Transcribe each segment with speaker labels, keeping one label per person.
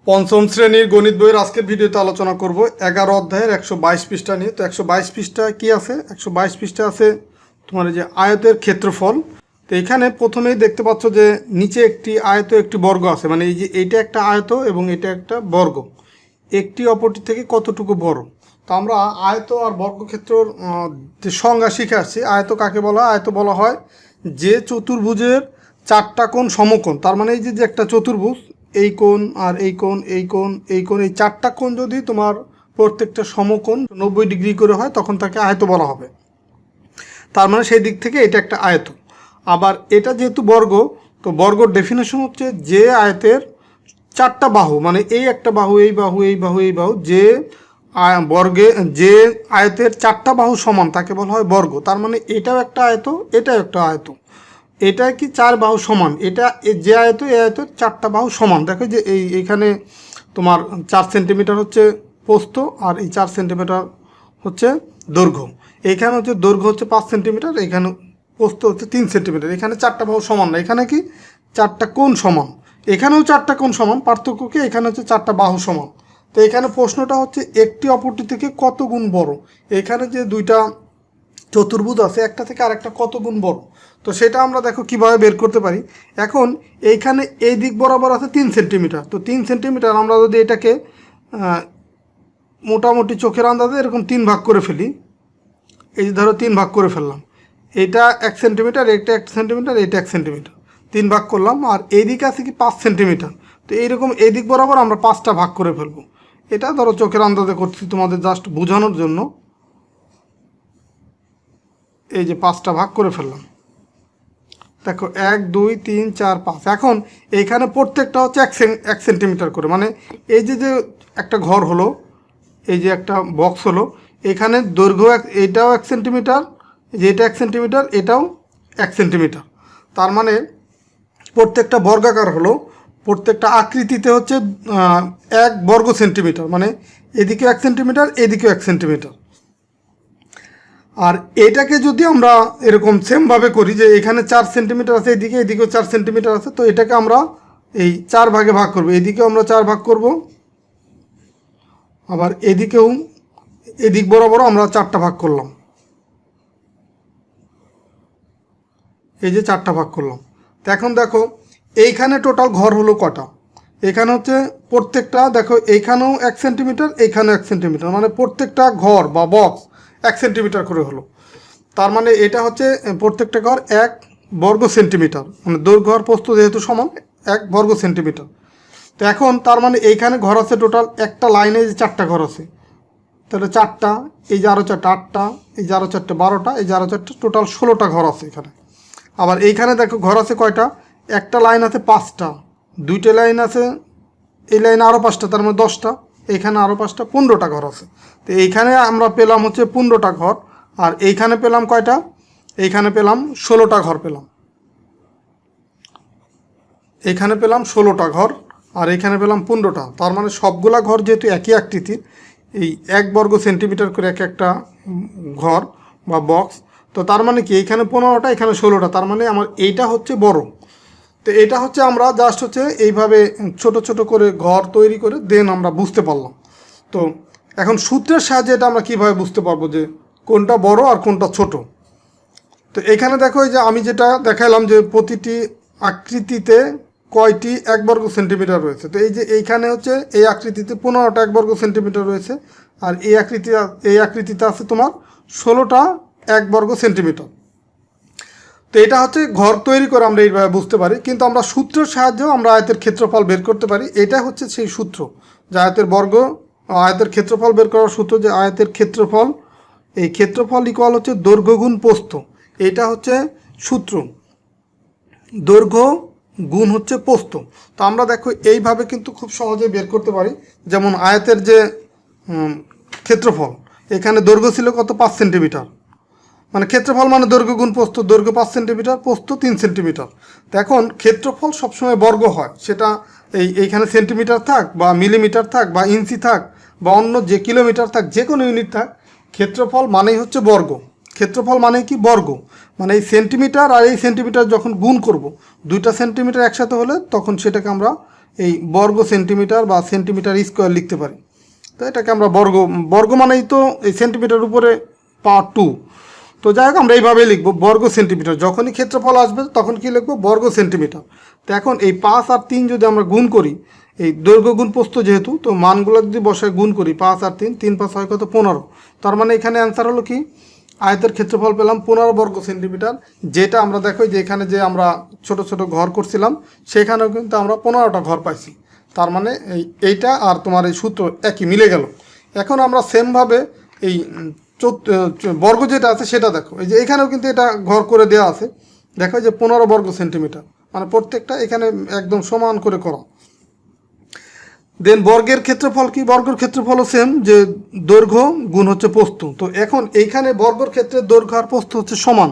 Speaker 1: পঞ্চম শ্রেণীর গণিত বইয়ের আজকের ভিডিওতে আলোচনা করব 11 অধ্যায়ের 122 পৃষ্ঠা নিয়ে। তো 122 পৃষ্ঠা কি আছে? 122 পৃষ্ঠা আছে তোমার এই যে আয়তের ক্ষেত্রফল। তো এখানে প্রথমেই দেখতে পাচ্ছ যে নিচে একটি আয়ত একটি বর্গ আছে, মানে এই যে এইটা একটা আয়ত এবং এটা একটা বর্গ, একটি অপরটি থেকে কতটুকু বড়। তো আমরা আয়ত আর বর্গক্ষেত্রর যে সংজ্ঞা শিখে আসছি। আয়ত কাকে বলা হয়? আয়ত বলা হয় যে চতুর্ভুজের চারটা কোণ সমকোণ। তার মানে এই যে একটা চতুর্ভুজ, এই কোণ আর এই কোণ, এই কোণ, এই কোণ, এই চারটা কোণ যদি তোমার প্রত্যেকটা সমকোণ 90 ডিগ্রি করে হয় তখন তাকে আয়ত বলা হবে। তার মানে সেই দিক থেকে এটা একটা আয়ত। আবার এটা যেহেতু বর্গ, তো বর্গর ডেফিনেশন হচ্ছে যে আয়তের চারটা বাহু, মানে এই একটা বাহু, এই বাহু, এই বাহু, এই বাহু, যে বর্গে যে আয়তের চারটা বাহু সমান তাকে বলা হয় বর্গ। তার মানে এটাও একটা আয়ত, এটাও একটা আয়ত। এটা কি চার বাহু সমান, এটা যে আয়ত এই আয়তের চারটা বাহু সমান। দেখো যে এইখানে তোমার 4 সেন্টিমিটার হচ্ছে প্রস্থ আর এই 4 সেন্টিমিটার হচ্ছে দৈর্ঘ্য। এইখানে হচ্ছে দৈর্ঘ্য হচ্ছে 5 সেন্টিমিটার, এখানে প্রস্থ হচ্ছে 3 সেন্টিমিটার। এখানে চারটা বাহু সমান না, এখানে কি চারটা কোণ সমান, এখানেও চারটা কোণ সমান। পার্থক্য কি? এখানে হচ্ছে চারটা বাহু সমান। তো এখানে প্রশ্নটা হচ্ছে একটি অপরটি থেকে কত গুণ বড়। এখানে যে দুইটা চতুর্ভুজ আছে, একটা থেকে আরেকটা কত গুণ বড়, তো সেটা আমরা দেখো কিভাবে বের করতে পারি। এখন এইখানে এই দিক বরাবর আছে 3 সেন্টিমিটার। তো 3 সেন্টিমিটার আমরা যদি এটাকে মোটামুটি চোখের আন্দাজে এরকম 3 ভাগ করে ফেলি, এই যে ধরো 3 ভাগ করে ফেললাম, এটা 1 সেন্টিমিটার, এটা 1 সেন্টিমিটার, এটা 1 সেন্টিমিটার, 3 ভাগ করলাম। আর এই দিকে আছে কি 5 সেন্টিমিটার। তো এইরকম এই দিক বরাবর আমরা 5টা ভাগ করে ফেলবো। এটা ধরো চোখের আন্দাজে করছি তোমাদের জাস্ট বোঝানোর জন্য। এই যে 5টা ভাগ করে ফেললাম, দেখো 1 2 3 4 5। এখন এইখানে প্রত্যেকটা হচ্ছে 1 সেন্টিমিটার করে, মানে এই যে একটা ঘর হলো, এই যে একটা বক্স হলো, এখানে দৈর্ঘ্য এটাও 1 সেন্টিমিটার, যে এটা 1 সেন্টিমিটার, এটাও 1 সেন্টিমিটার। তার মানে প্রত্যেকটা বর্গাকার হলো, প্রত্যেকটা আকৃতিতে হচ্ছে 1 বর্গ সেন্টিমিটার, মানে এদিকে 1 সেন্টিমিটার, এদিকেও 1 সেন্টিমিটার। আর এটাকে যদি আমরা এরকম সেমভাবে করি যে এখানে 4 সেন্টিমিটার আছে, এদিকে এদিকেও 4 সেন্টিমিটার আছে, তো এটাকে আমরা এই 4 ভাগে ভাগ করব। এদিকেও আমরা 4 ভাগ করব, আবার এদিকেও এদিক বরাবর আমরা 4টা ভাগ করলাম, এই যে 4টা ভাগ করলাম। তো এখন দেখো এইখানে টোটাল ঘর হলো কটা? এখানে হচ্ছে প্রত্যেকটা, দেখো এইখানেও 1 সেন্টিমিটার, এইখানেও 1 সেন্টিমিটার, মানে প্রত্যেকটা ঘর বা বক্স 1 সেন্টিমিটার করে হলো। তার মানে এটা হচ্ছে প্রত্যেকটা ঘর 1 বর্গ সেন্টিমিটার, মানে দৈর্ঘ্য আর প্রস্থ যেহেতু সমান 1 বর্গ সেন্টিমিটার। তো এখন তার মানে এইখানে ঘর আছে টোটাল, একটা লাইনে যে 4টা ঘর আছে, তাহলে 4টা, এই যে আরও 4টা 8টা, এই যে আরও 4টা 12টা, এই যে আরও 4টা, টোটাল 16টা ঘর আছে এখানে। আবার এইখানে দেখো ঘর আছে কয়টা? একটা লাইন আছে 5টা, দুইটা লাইন আছে, এই লাইনে আরও 5টা, তার মানে 10টা, এইখানে আরও 5টা, 15টা ঘর আছে। তো এইখানে আমরা পেলাম হচ্ছে 15টা ঘর। আর এইখানে পেলাম কয়টা? এইখানে পেলাম 16টা ঘর পেলাম, এইখানে পেলাম 16টা ঘর, আর এইখানে পেলাম 15টা। তার মানে সবগুলা ঘর যেহেতু একই আকৃতির, এই 1 বর্গ সেন্টিমিটার করে এক একটা ঘর বা বক্স, তো তার মানে কি এইখানে 15টা, এখানে 16টা, তার মানে আমার এইটা হচ্ছে বড়। তো এটা হচ্ছে আমরা জাস্ট হচ্ছে এইভাবে ছোট ছোট করে ঘর তৈরি করে দেন আমরা বুঝতে পারলাম। তো এখন সূত্রের সাহায্যে এটা আমরা কীভাবে বুঝতে পারবো যে কোনটা বড় আর কোনটা ছোট। তো এখানে দেখো এই যে আমি যেটা দেখালাম যে প্রতিটি আকৃতিতে কয়টি 1 বর্গ সেন্টিমিটার রয়েছে। তো এই যে এইখানে হচ্ছে এই আকৃতিতে 15টা 1 বর্গ সেন্টিমিটার রয়েছে, আর এই আকৃতিতে আছে তোমার 16টা 1 বর্গ সেন্টিমিটার। তো এটা হচ্ছে ঘর তৈরি করে আমরা এইভাবে বুঝতে পারি, কিন্তু আমরা সূত্রের সাহায্যেও আমরা আয়তের ক্ষেত্রফল বের করতে পারি। এটা হচ্ছে সেই সূত্র যে আয়তের ক্ষেত্রফল বের করার সূত্র, যে আয়তের ক্ষেত্রফল, এই ক্ষেত্রফল ইকুয়াল হচ্ছে দৈর্ঘ্য গুণ প্রস্থ। এটা হচ্ছে সূত্র, দৈর্ঘ্য গুণ হচ্ছে প্রস্থ। তো আমরা দেখো এইভাবে কিন্তু খুব সহজে বের করতে পারি। যেমন আয়তের যে ক্ষেত্রফল, এখানে দৈর্ঘ্য ছিল কত? 5 সেন্টিমিটার, মানে ক্ষেত্রফল মানে দৈর্ঘ্য গুণ প্রস্থ, দৈর্ঘ্য 5 সেন্টিমিটার, প্রস্থ 3 সেন্টিমিটার। তো এখন ক্ষেত্রফল সবসময় বর্গ হয়, সেটা এইখানে সেন্টিমিটার থাক বা মিলিমিটার থাক বা ইঞ্চি থাক বা অন্য যে কিলোমিটার থাক, যে কোনো ইউনিট থাক, ক্ষেত্রফল মানেই হচ্ছে বর্গ। ক্ষেত্রফল মানে কি? বর্গ। মানে এই সেন্টিমিটার আর এই সেন্টিমিটার যখন গুণ করব, 2টা সেন্টিমিটার একসাথে হলে তখন সেটাকে আমরা এই বর্গ সেন্টিমিটার বা সেন্টিমিটার স্কোয়ার লিখতে পারি। তো এটাকে আমরা বর্গ, বর্গ মানেই তো এই সেন্টিমিটার উপরে পাওয়ার 2। তো যাই হোক আমরা এইভাবেই লিখবো বর্গ সেন্টিমিটার। যখনই ক্ষেত্রফল আসবে তখন কি লিখবো, বর্গ সেন্টিমিটার। তো এখন এই 5 আর 3 যদি আমরা গুণ করি, এই দৈর্ঘ্য গুণ প্রস্থ যেহেতু, তো মানগুলো যদি বসায় গুণ করি 5 আর 3, 3 5 হয় কত 15। তার মানে এখানে অ্যান্সার হলো কি, আয়তের ক্ষেত্রফল পেলাম 15 বর্গ সেন্টিমিটার। যেটা আমরা দেখো যে এখানে যে আমরা ছোট ছোট ঘর করছিলাম সেখানেও কিন্তু আমরা 15টা ঘর পাইছি। তার মানে এইটা আর তোমার এই সূত্র একই মিলে গেল। এখন আমরা সেমভাবে এই বর্গ যেটা আছে সেটা দেখো, এই যে এখানেও কিন্তু এটা ঘর করে দেওয়া আছে। দেখো যে 15 বর্গ সেন্টিমিটার, মানে প্রত্যেকটা এখানে একদম সমান করে করা। দেন বর্গের ক্ষেত্রফল কি, বর্গের ক্ষেত্রফলও সেম, যে দৈর্ঘ্য গুণ হচ্ছে প্রস্থ। তো এখন এইখানে বর্গের ক্ষেত্রে দৈর্ঘ্য আর প্রস্থ হচ্ছে সমান।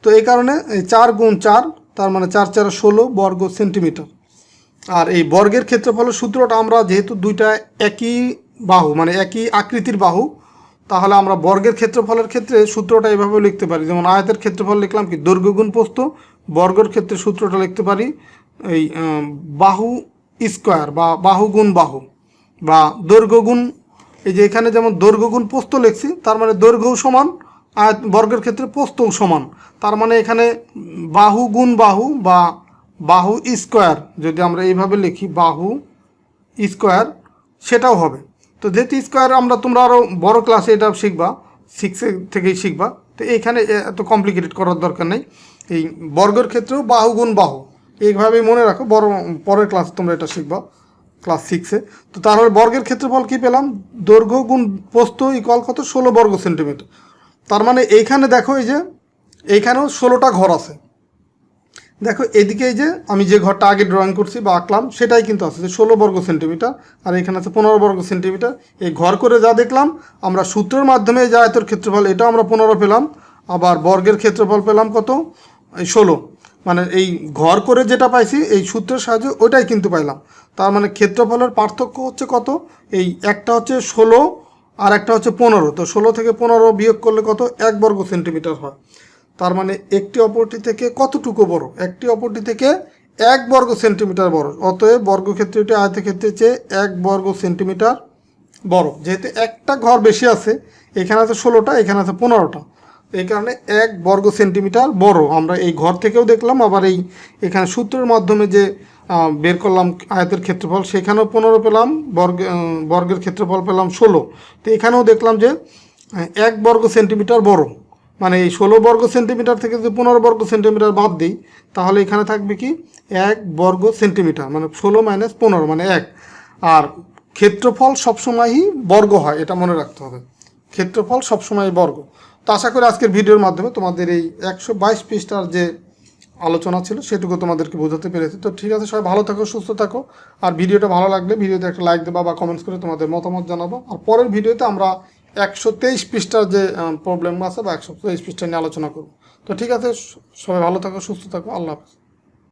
Speaker 1: তো এই কারণে এই 4 গুণ 4, তার মানে 4 4 16 বর্গ সেন্টিমিটার। আর এই বর্গের ক্ষেত্রফলের সূত্রটা আমরা যেহেতু দুইটা একই বাহু, মানে একই আকৃতির বাহু, তাহলে আমরা বর্গের ক্ষেত্রফলের ক্ষেত্রে সূত্রটা এভাবে লিখতে পারি। যেমন আয়তের ক্ষেত্রফল লিখলাম কি, দৈর্ঘ্য গুণ প্রস্থ। বর্গের ক্ষেত্রে সূত্রটা লিখতে পারি এই বাহু স্কোয়ার বা বাহু গুণ বাহু, বা দৈর্ঘ্য গুণ, এই যে এখানে যেমন দৈর্ঘ্য গুণ প্রস্থ লিখছি, তার মানে দৈর্ঘ্যও সমান, আয়ত বর্গের ক্ষেত্রে প্রস্থও সমান। তার মানে এখানে বাহু গুণ বাহু বা বাহু স্কোয়ার যদি আমরা এইভাবে লিখি, বাহু স্কোয়ার, সেটাও হবে। তো যেহেতু স্কোয়ার আমরা, তোমরা আরও বড় ক্লাসে এটা শিখবা, 6 থেকেই শিখবা। তো এইখানে এত কমপ্লিকেটেড করার দরকার নেই। এই বর্গের ক্ষেত্রেও বাহু গুণ বাহু, এইভাবেই মনে রাখো, বড় পরের ক্লাসে তোমরা এটা শিখবা, ক্লাস 6-এ। তো তাহলে বর্গের ক্ষেত্রফল কী পেলাম, দৈর্ঘ্য গুণ প্রস্থ ইকুয়াল কত 16 বর্গ সেন্টিমিটার। তার মানে এইখানে দেখো এই যে এইখানেও 16টা ঘর আছে। দেখো এদিকে এই যে আমি যে ঘরটা আগে ড্রয়িং করছি বা আঁকলাম সেটাই কিন্তু আছে, যে 16 বর্গ সেন্টিমিটার, আর এখানে আছে 15 বর্গ সেন্টিমিটার। এই ঘর করে যা দেখলাম আমরা সূত্রের মাধ্যমে, যে আয়তের ক্ষেত্রফল এটাও আমরা 15 পেলাম, আবার বর্গের ক্ষেত্রফল পেলাম কত, এই 16। মানে এই ঘর করে যেটা পাইছি এই সূত্রের সাহায্যে ওইটাই কিন্তু পাইলাম। তার মানে ক্ষেত্রফলের পার্থক্য হচ্ছে কত, এই একটা হচ্ছে 16 আর একটা হচ্ছে 15। তো 16 থেকে 15 বিয়োগ করলে কত, 1 বর্গ সেন্টিমিটার হয়। তার মানে একটি অপরটি থেকে কতটুকু বড়, একটি অপরটি থেকে 1 বর্গ সেন্টিমিটার বড়। অতএব বর্গক্ষেত্রটি আয়তক্ষেত্রের চেয়ে 1 বর্গ সেন্টিমিটার বড়। যেহেতু একটা ঘর বেশি আছে, এখানে আছে 16টা, এখানে আছে 15টা, এই কারণে 1 বর্গ সেন্টিমিটার বড়। আমরা এই ঘর থেকেও দেখলাম, আবার এই এখানে সূত্রের মাধ্যমে যে বের করলাম আয়তের ক্ষেত্রফল, সেখানেও 15 পেলাম, বর্গের ক্ষেত্রফল পেলাম 16। তো এখানেও দেখলাম যে 1 বর্গ সেন্টিমিটার বড়। মানে এই 16 বর্গ সেন্টিমিটার থেকে যদি 15 বর্গ সেন্টিমিটার বাদ দিই, তাহলে এখানে থাকবে কি 1 বর্গ সেন্টিমিটার, মানে 16 - 15 মানে 1। আর ক্ষেত্রফল সবসময়ই বর্গ হয়, এটা মনে রাখতে হবে, ক্ষেত্রফল সবসময় বর্গ। তো আশা করি আজকের ভিডিওর মাধ্যমে তোমাদের এই 122 পৃষ্ঠার যে আলোচনা ছিল সেটুকু তোমাদেরকে বোঝাতে পেরেছি। তো ঠিক আছে, সবাই ভালো থাকো, সুস্থ থাকো। আর ভিডিওটা ভালো লাগলে ভিডিওতে একটা লাইক দেবা বা কমেন্টস করে তোমাদের মতামত জানাবো। আর পরের ভিডিওতে আমরা 123 পৃষ্ঠার যে প্রবলেম আছে বা 123 পৃষ্ঠা নিয়ে আলোচনা করব। তো ঠিক আছে, সবাই ভালো থাকো, সুস্থ থাকো, আল্লাহ হাফেজ।